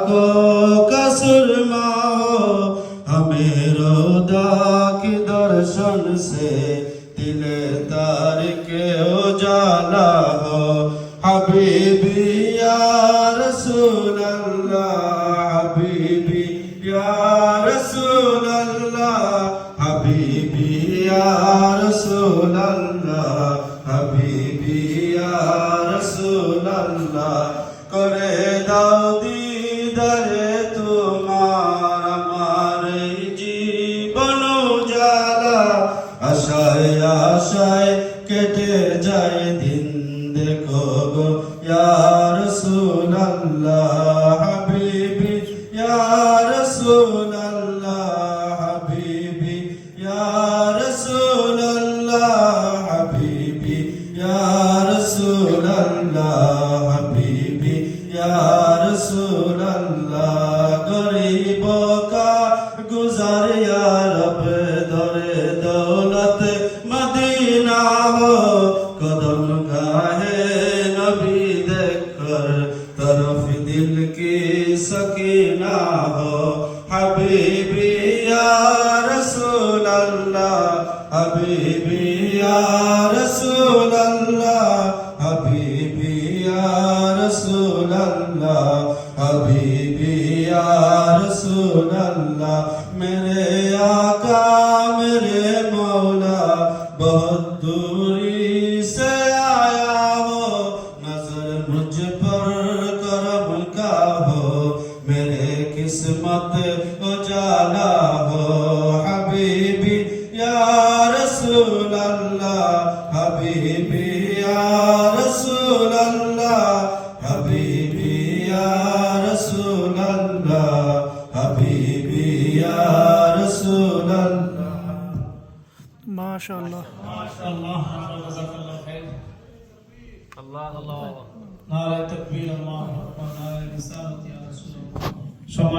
को कसुरमा हो हमें रोदा की दर्शन से दिले तारिक उजाला हो हबीबी या रसूल अल्लाह हबीबी या रसूल अल्लाह हबीबी या रसूल अल्लाह हबीबी या रसूल अल्लाह करे दाओ दीदारे तुम्हार আমার জীবন উজালা আশায় আশায় কেটে যায় দিন দেখো গো ইয়া রাসূল আল্লাহ হাবিবি ইয়া রাসূল আল্লাহ হাবিবি ইয়া রাসূল আল্লাহ হাবিবি ইয়া রাসূল আল্লাহ হাবিবি ইয়া রাসূল আল্লাহ গরিব কা গুজার ইয়া রব দরে দৌলত মদিনা हो कदम गाहे नबी देखकर तरफ दिल की सकीना हो हबीबी या रसूल अल्लाह हबीबी या रसूल अल्लाह हबीबी या रसूल अल्लाह हबीबी या रसूल अल्लाह मेरे आका मेरे मौला बहुत दूरी से आया हो नजर मुझ पर करम का हो मेरे किस्मत उजाला हो हबीबी या रसूल अल्लाह हबीबी या रसूल अल्लाह हबीबी या रसूल अल्लाह हबीबी या रसूल अल्लाह माशाअल्लाह माशाअल्लाह जज़ाकल्लाह खैर अल्लाह अल्लाह नारे तकबीर अल्लाहु अकबर नारे रिसालत या रसूल अल्लाह